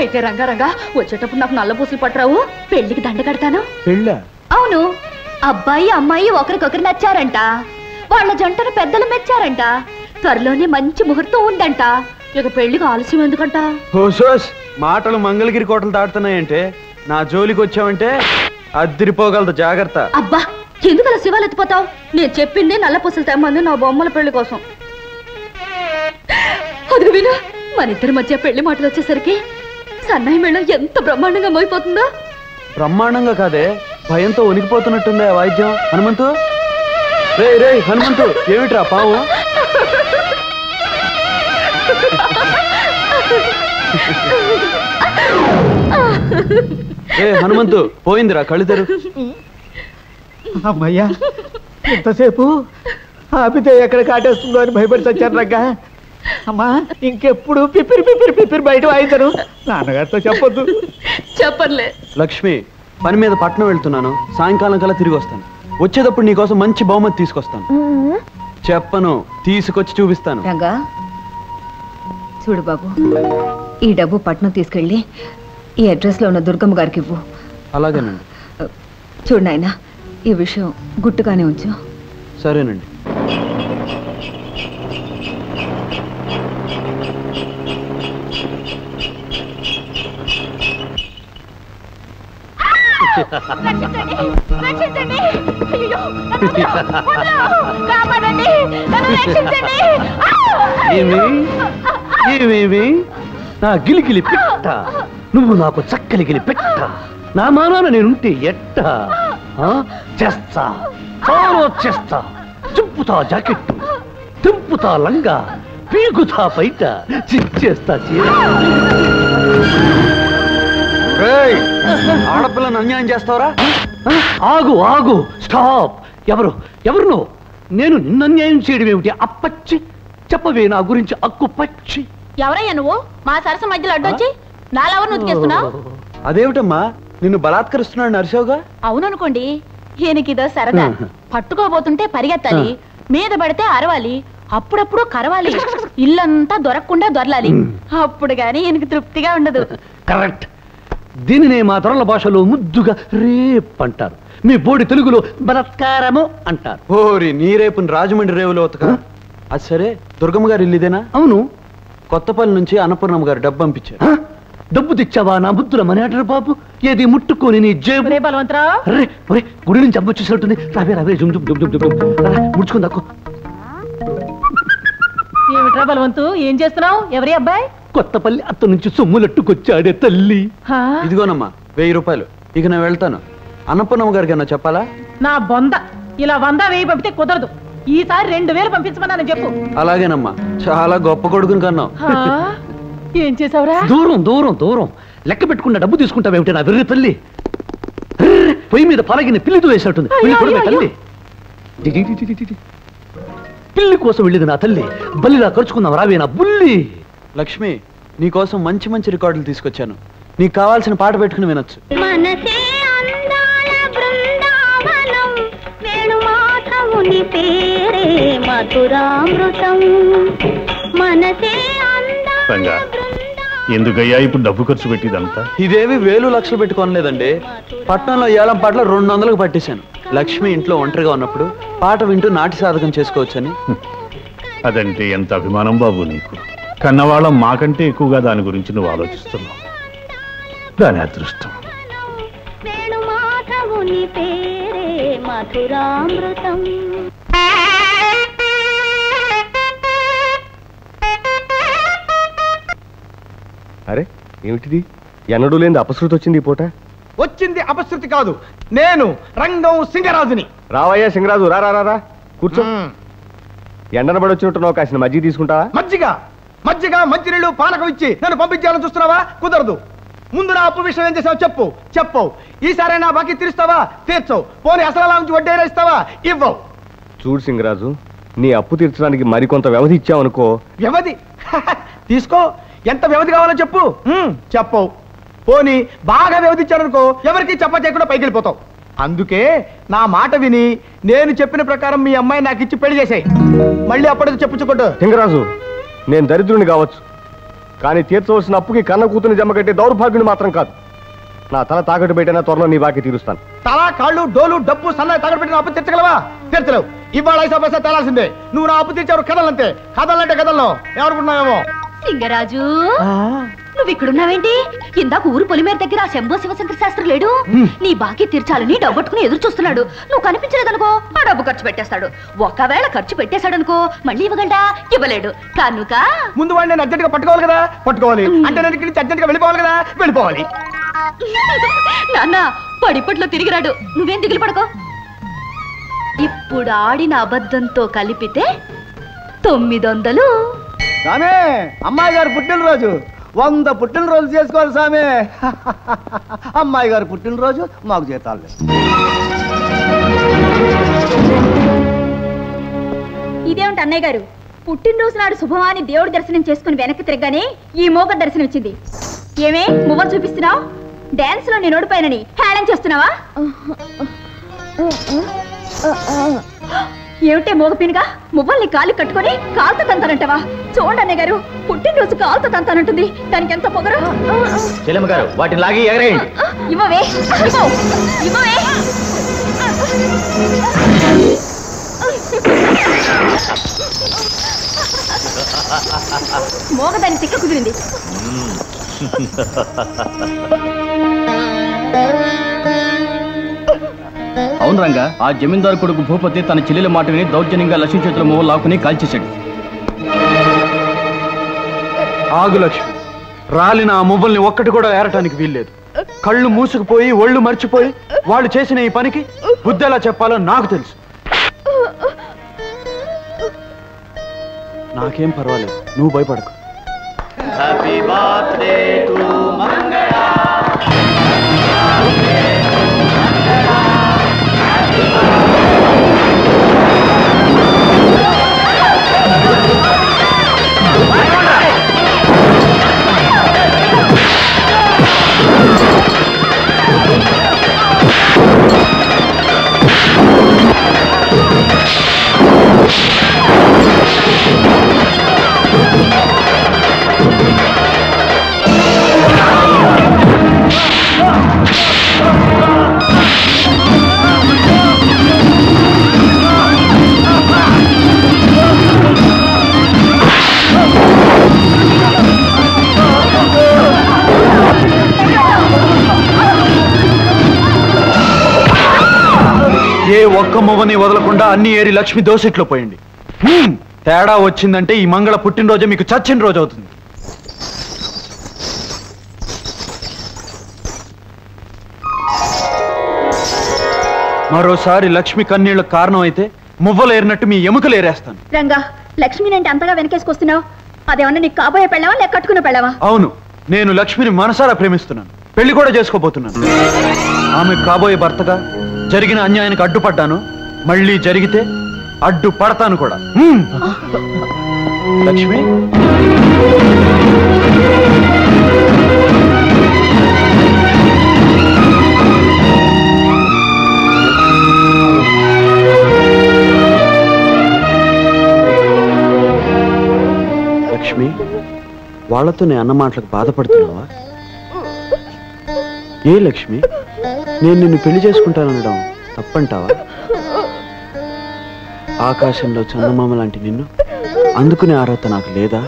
అయితే రంగా వచ్చేటప్పుడు నాకు నల్ల పూసలు పట్టరావు, పెళ్లికి దండ కడతాను. పెళ్ళా? అవును, అబ్బాయి అమ్మాయి ఒకరికొకరు నచ్చారంట, వాళ్ళ జంటను పెద్దలు మెచ్చారంట, త్వరలోనే మంచి ముహూర్తం ఉందంట. ఇక పెళ్లికి ఆలస్యం ఎందుకంట? మాటలు మంగళగిరి కోటలు దాటుతున్నాయంటే నా జోలికి వచ్చావంటే అద్దిరిపోగలదు, జాగ్రత్త. అబ్బా, ఎందుకలా శివాలు ఎత్తిపోతావు? నేను చెప్పింది నల్ల పూసలు తెమ్మంది నా బొమ్మల పెళ్లి కోసం. అది విను, మన ఇద్దరి మధ్య పెళ్లి మాటలు వచ్చేసరికి సన్నాయి మేళం ఎంత బ్రహ్మాండంగా మోగిపోతుందో. బ్రహ్మాండంగా కాదే, భయంతో వణికిపోతున్నట్టుందే ఆ వాయిద్యం. హనుమంతు, రే హనుమంతు, ఏమిట్రా పావు? హనుమంతు, పోయిందిరా, కళ్ళు తెరు. అమ్మయ్యా, ఎంతసేపు ఆపితే ఎక్కడ కాటేస్తుందో అని భయపడి చచ్చాను రంగా. అమ్మా, ఇంకెప్పుడు పిపిరి పిపిరి పిపిరి బయట వాయిద్దరు, నాన్నగారితో చెప్పొద్దు. చెప్పర్లే. లక్ష్మి, పని మీద పట్నం వెళ్తున్నాను, సాయంకాలం కల్లా తిరిగి వస్తాను. వచ్చేటప్పుడు నీకోసం మంచి బహుమతి తీసుకొస్తాను. చెప్పను, తీసుకొచ్చి చూపిస్తాను. రంగా చూడు బాబు, ఈ డబ్బు పట్నం తీసుకెళ్ళి ఈ అడ్రస్ లో ఉన్న దుర్గమ్మ గారికి ఇవ్వు. అలాగేనండి. చూడు నాయనా, ఈ విషయం గుట్టుగానే ఉంచు. సరేనండి. ఏమేమి నా గిలిగిలి పెట్ట, నువ్వు నాకు చక్కలిగిలి పెట్ట, నా మానాన నేనుంటే ఎట్ట చేస్తా, చాలా చేస్తా. చింపుతా జాకెట్టు, తింపుతా లంగా, పీకుతా బయట, చిచ్చేస్తా చీర. ఆడపిల్లను అన్యాయం చేస్తావరా? ఆగు ఆగు, స్టాప్. ఎవరు నువ్వు? నేను నిన్ను అన్యాయం చేయడం ఏమిటి? అప్పచ్చి చెప్పవే నా గురించి అక్కు పచ్చి. ఎవరయ్యా నువ్వు? మా సరస మధ్యలో అడ్డొచ్చి నాలెవరు ఉతికేస్తున్నావు? అదేమిటమ్మా, నిన్ను బలాత్కరిస్తున్నాడు నరసోగా? అవుననుకోండి, ఈయనకిదో సరదా. పట్టుకోబోతుంటే పరిగెత్తాలి, మీద పడితే అరవాలి, అప్పుడప్పుడు కరవాలి, ఇల్లంతా దొరకకుండా దొరలాలి. అప్పుడు గాని ఈయనకి తృప్తిగా ఉండదు. కరెక్ట్. దీనినే మా దొరల భాషలో ముద్దుగా రేప్ అంటారు, మీ బోడి తెలుగులో బలత్కారము అంటారు. ఓరి నీ రేపుని రాజమండ్రి రేవులో ఉతక. అది సరే, దుర్గమ్మ గారు ఇల్లు ఇదేనా? అవును. కొత్తపల్లి నుంచి అన్నపూర్ణమ్మ గారు డబ్బు పంపించారు. డబ్బు తెచ్చావా నా బుద్ధుల మనేటరు బాబు? ఏది ముట్టుకొని నీ జేబు. బలవంతరావు, గుడి నుంచి అమ్మ వచ్చేసినట్టుంది. రావే జుమ్ జుమ్ జుమ్ జుమ్ జుమ్ ముడుచుకుందాకు. ఏమిట్రా బలవంతు, ఏం చేస్తున్నావు? ఎవరి అబ్బాయి? కొత్తపల్లి అత్త నుంచి సొమ్ములట్టుకొచ్చాడే తల్లి. ఇదిగోనమ్మా 1000 రూపాయలు. ఇక నేను వెళ్తాను. అన్నపూర్ణమ్మ గారికి అన్నా చెప్పాలా? నా బొంద, ఇలా 100 1000 పంపితే కుదరదు. ఈసారి 2000 పంపించమన్నాను చెప్పు. అలాగేనమ్మా, చాలా గొప్ప కొడుకుని కన్నావు. ఏం చేసావురా? దూరం దూరం దూరం లెక్క పెట్టుకున్న డబ్బు తీసుకుంటావేమిటి నా వెర్రి తల్లి? పొయ్యి మీద పలగిన పిల్లితో వేసినట్టుంది. తల్లి పిల్లి కోసం వెళ్ళింది నా తల్లి. బల్లిలా ఖర్చుకుందాం రావే నా బుల్లి. లక్ష్మి, నీకోసం మంచి మంచి రికార్డులు తీసుకొచ్చాను. నీకు కావాల్సిన పాట పెట్టుకుని వినొచ్చు. ఎందుకయ్యా ఇప్పుడు డబ్బు ఖర్చు పెట్టిదంతా? ఇదేవి 1000 లక్షలు పెట్టుకోనలేదండి. పట్టణంలో ఏలం పాటలు 200లకు పట్టేశాను. లక్ష్మి ఇంట్లో ఒంటరిగా ఉన్నప్పుడు పాట వింటూ నాటి సాధకం చేసుకోవచ్చని. అదంటే ఎంత అభిమానం బాబు నీకు. కన్నవాళ్ళం మాకంటే ఎక్కువగా దాని గురించి నువ్వు ఆలోచిస్తున్నావు. దాని అదృష్టం. అరే ఏమిటిది? ఎన్నడూ లేని అపశృతి వచ్చింది ఈ పూట. వచ్చింది అపశృతి కాదు, నేను రంగం సింగరాజుని. రావయ్యా సింగరాజు, రా రా రా కూర్చో. ఎండనబడి వచ్చినట్టు కాసిన మజ్జిగ తీసుకుంటావా? మజ్జిగ మంచినీళ్ళు పానకం ఇచ్చి నన్ను పంపించాలని చూస్తున్నావా? కుదరదు. ముందు నా అప్పు విషయం ఏం చేసావు చెప్పు. ఈసారి నా బాకీ తీరుస్తావా? తీర్చవు. పోనీ అసలు నుంచి వడ్డీ ఇస్తావా? ఇవ్వవు. చూడు సింగరాజు, నీ అప్పు తీర్చడానికి మరికొంత వ్యవధి ఇచ్చావనుకో. వ్యవధి తీసుకో. ఎంత వ్యవధి కావాలో చెప్పు. చెప్పవు. పోనీ బాగా వ్యవధి ఇచ్చాననుకో, ఎవరికి చెప్ప చేయకుండా పైకి వెళ్ళిపోతావు. అందుకే నా మాట విని నేను చెప్పిన ప్రకారం మీ అమ్మాయి నాకు ఇచ్చి పెళ్లి చేసాయి. మళ్ళీ అప్పటికి చెప్పుకోండు. సింగరాజు, నేను దరిద్రుని కావచ్చు, కానీ తీర్చవలసిన అప్పుకి కన్న కూతుని జమ కట్టే దౌర్భాగ్యుని మాత్రం కాదు. నా తల తాకట్టు పెట్టినా త్వరలో నీ బాకీ తీరుస్తాను. తల కాళ్ళు డోలు డబ్బు సన్నాయి తాకట్టు పెట్టిన అప్పు తీర్చగలవా? తీర్చలేవు. ఇవాళ 5 పైసా తేలాల్సిందే. నువ్వు నా అప్పు తీర్చావు కదలంతే. కదలంటే కదల్లో ఎవరుకున్నావేమో. సింగరాజు నువ్వు ఇక్కడున్నావేంటి? ఇందాక ఊరు పొలిమేర దగ్గర ఆ శంభో శివశంకర శాస్త్రి లేడు? నీ బాకీ తీర్చాలని డబ్బట్టుకుని ఎదురు చూస్తున్నాడు. నువ్వు కనిపించలేదనుకో ఆ డబ్బు ఖర్చు పెట్టేస్తాడు. ఒకవేళ ఖర్చు పెట్టేశాడనుకో మళ్ళీ ఇవ్వగలడా? ఇవ్వలేడు. కనుక ముందు వాడిని నేను అర్జెంట్ గా పట్టుకోవాలి కదా. పట్టుకోవాలి అంటే నేను ఇక్కడి నుంచి అర్జెంట్ గా వెళ్ళిపోవాలి కదా. వెళ్ళిపోవాలి. నాన్న పడిపట్లో తిరిగిరాడు. నువ్వేం దిగులు పడకో. ఇప్పుడు ఆడిన అబద్ధంతో కలిపితే 900. సామే అమ్మాయి గారు పుట్టినరోజు 100 పుట్టినరోజు చేసుకోవాలి సామే. అమ్మాయి గారు పుట్టినరోజు మాకు జీతాలు. ఇదేమిటి అన్నయ్య గారు, పుట్టినరోజు నాడు శుభమాని దేవుడి దర్శనం చేసుకుని వెనక్కి తిరగగానే ఈ మోగ దర్శనం వచ్చింది. ఏమే మువ్వ చూపిస్తున్నావు? డాన్స్ లో నేను ఓడిపోయానని హేళన చేస్తున్నావా? ఏమిటే మోగపినిగా మువ్వల్ని కాలు కట్టుకొని కాలుతో తంతానంటావా? చూడండి అన్నయ్య గారు, పుట్టినరోజు కాలుతో తంతానంటుంది. దానికి ఎంత పొగరు. చెల్లెమ్మ గారు వాటిని లాగి ఎగరేయండి. ఇవ్వవే, ఇవ్వవే. మోగదాన్ని తిక్క కుదిరింది. అవును రంగా, ఆ జమీందారు కొడుకు భూపతి తన చెల్లెల మాట విని దౌర్జన్యంగా లక్ష్మి చేతుల మొవ్వ లాక్కుని కాల్చేశాడు. ఆగు లక్ష్మి, రాలిన ఆ మువ్వల్ని ఒక్కటి కూడా ఏరటానికి వీల్లేదు. కళ్ళు మూసుకుపోయి ఒళ్ళు మర్చిపోయి వాళ్ళు చేసిన ఈ పనికి బుద్ధి ఎలా చెప్పాలో నాకు తెలుసు. నాకేం పర్వాలేదు, నువ్వు భయపడకు. హ్యాపీ బర్త్డే టు మంగళ. ఏ ఒక్క మొవ్వని వదలకుండా అన్ని ఏరి లక్ష్మి దోసిట్లో పోయింది. తేడా వచ్చిందంటే ఈ మంగళ పుట్టినరోజే మీకు చచ్చిన రోజు అవుతుంది. మరోసారి లక్ష్మి కన్నీళ్లకు కారణం అయితే మువ్వలు ఏరినట్టు మీ ఎముకలు ఏరేస్తాను. రంగా, లక్ష్మిని అంటే అంతగా వెనకేసుకొస్తున్నావు. అదేమన్నా నీకు కాబోయే పెళ్ళావా లేక కట్టుకున్న పెళ్ళావా? అవును, నేను లక్ష్మిని మనసారా ప్రేమిస్తున్నాను. పెళ్లి కూడా చేసుకోబోతున్నాను. ఆమె కాబోయే భర్తగా జరిగిన అన్యాయానికి అడ్డుపడ్డాను. మళ్ళీ జరిగితే అడ్డు పడతాను కూడా. లక్ష్మి, లక్ష్మి, వాళ్లతో నేను అన్న మాటలకు బాధపడుతున్నావా? ఏ లక్ష్మి, నేను నిన్ను పెళ్లి చేసుకుంటాననడం తప్పంటావా? ఆకాశంలో చందమామ లాంటి నిన్ను అందుకునే అర్హత నాకు లేదా?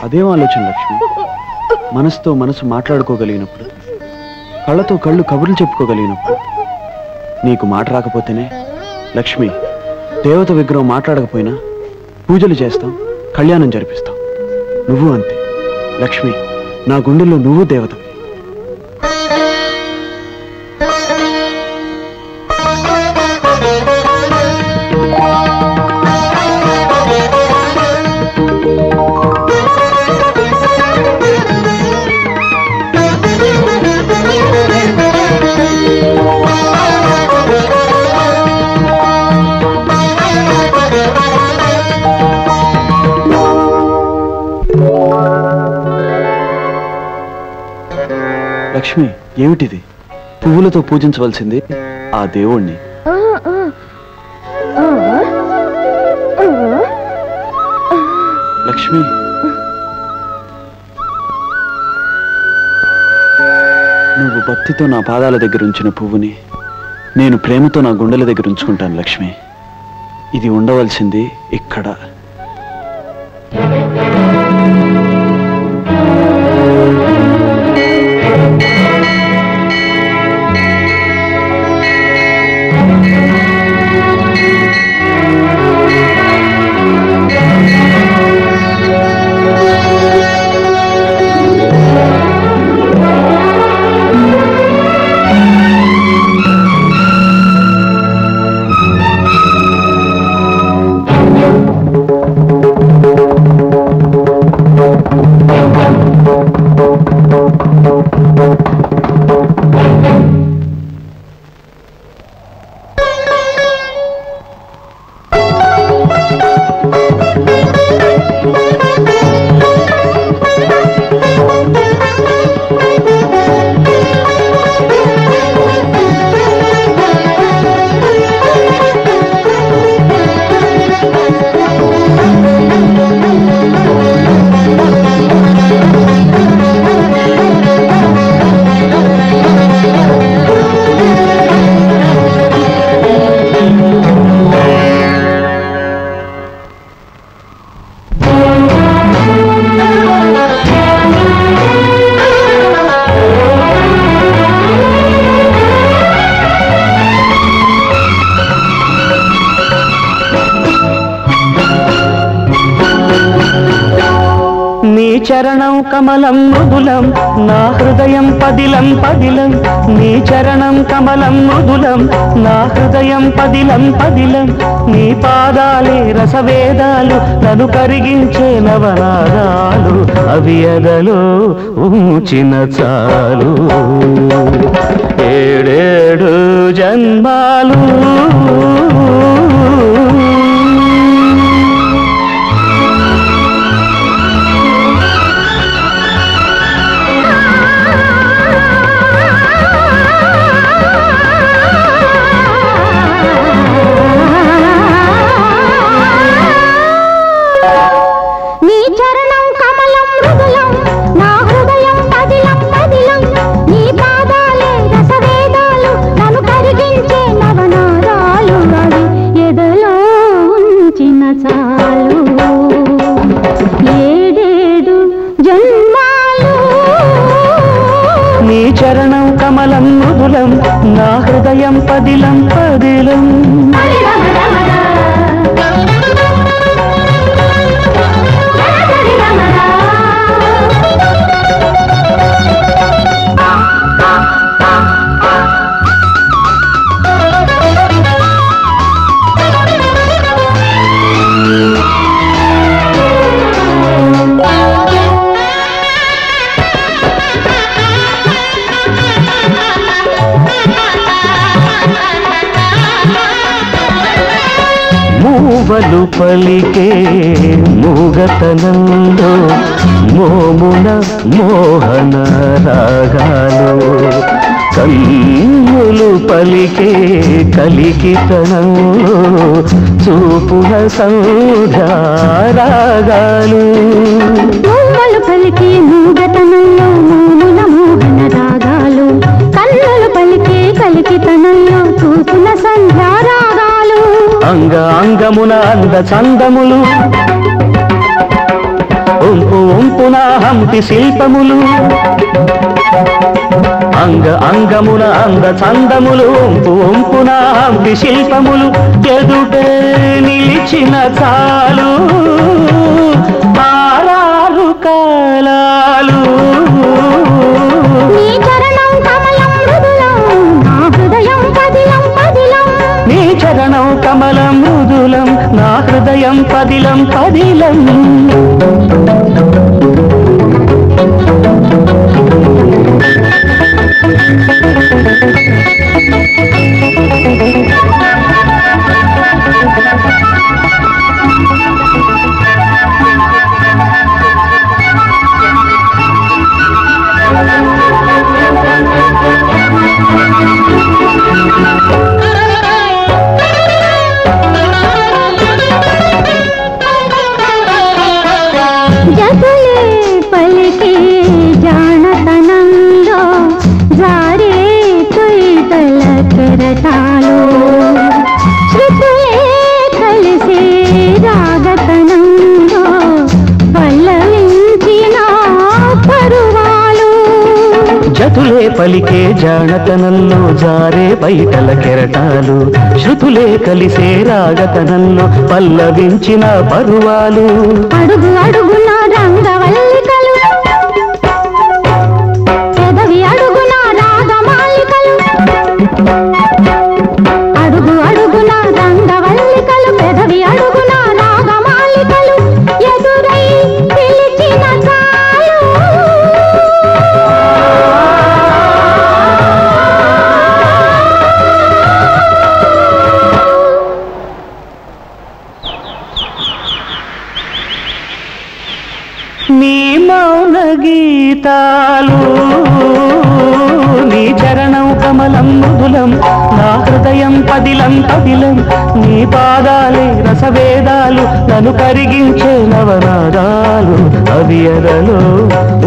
అదేం ఆలోచన లక్ష్మి? మనసుతో మనసు మాట్లాడుకోగలిగినప్పుడు, కళ్ళతో కళ్ళు కబుర్లు చెప్పుకోగలిగినప్పుడు. నీకు మాట రాకపోతేనే లక్ష్మి, దేవత విగ్రహం మాట్లాడకపోయినా పూజలు చేస్తాం, కళ్యాణం జరిపిస్తాం. నువ్వు అంతే లక్ష్మి, నా గుండెల్లో నువ్వు దేవత. లక్ష్మి, ఏమిటిది? పువ్వులతో పూజించవలసింది ఆ దేవుణ్ణి. లక్ష్మి, నువ్వు భక్తితో నా పాదాల దగ్గర ఉంచిన పువ్వుని నేను ప్రేమతో నా గుండెల దగ్గర ఉంచుకుంటాను లక్ష్మి. ఇది ఉండవలసింది ఇక్కడ. చరణం కమలం మృదులం నా హృదయం పదిలం పదిలం. నీ చరణం కమలం మృదులం నా హృదయం పదిలం పదిలం. నీ పాదాలే రసవేదాలు నన్ను కరిగించే నవనాదాలు. అవి ఎదలో ఉంచిన చాలు ఏడేడు జన్మాలు. చరణం కమలం మృదులం నా హృదయం పదిలం పదిలం. మూవలు పలికే మూగతనంలో మోమున మోహన రాగాలు. కన్నులు పలికే కలికితనంలో చూపుల సంధ్యారాగాలు. మూవలు పలికే మూగతనంలో మోమున మోహన రాగాలు. కన్నులు పలికే కలికితనంలో చూపుల సంధ్యారాగాలు. అంగ అంగమున అంద చందములు ఒంపు ఒంపున హంపి శిల్పములు. అంగ అంగమున అంద చందములు ఒంపు ఒంపున హంపి శిల్పములు. ఎదుటే నిలిచిన చాలు ఆరారు కాలాలు. నీ చరణం కమలం మృదులం నా హృదయం పదిలం పదిలం. నీ చరణం కమలం మృదులం నా హృదయం పదిలం పదిలం. జతులే పలికే జానతనంలో జారే బయటల కెరటాలు శృతులే కలిసే రాగతనంలో పల్లవించిన పరువాలు అడుగు అడుగున రంగవల్లికలు పెదవి అడుగున రాగమాలికలు అడుగు అడుగున రంగవల్లికలు పెదవి అడుగున రాగమాలికలు ఎదురై పిలిచిన చాలు నీ మౌన గీతాలు నీ చరణం కమలం మృదులం నా హృదయం పదిలం పదిలం నీ పాదాలే రసవేదాలు నన్ను కరిగించే నవనాదాలు అవి ఎదలో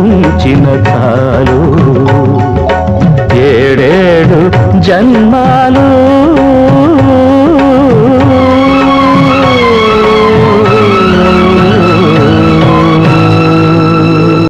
ఉంచిన తాలు ఏడేడు జన్మాలు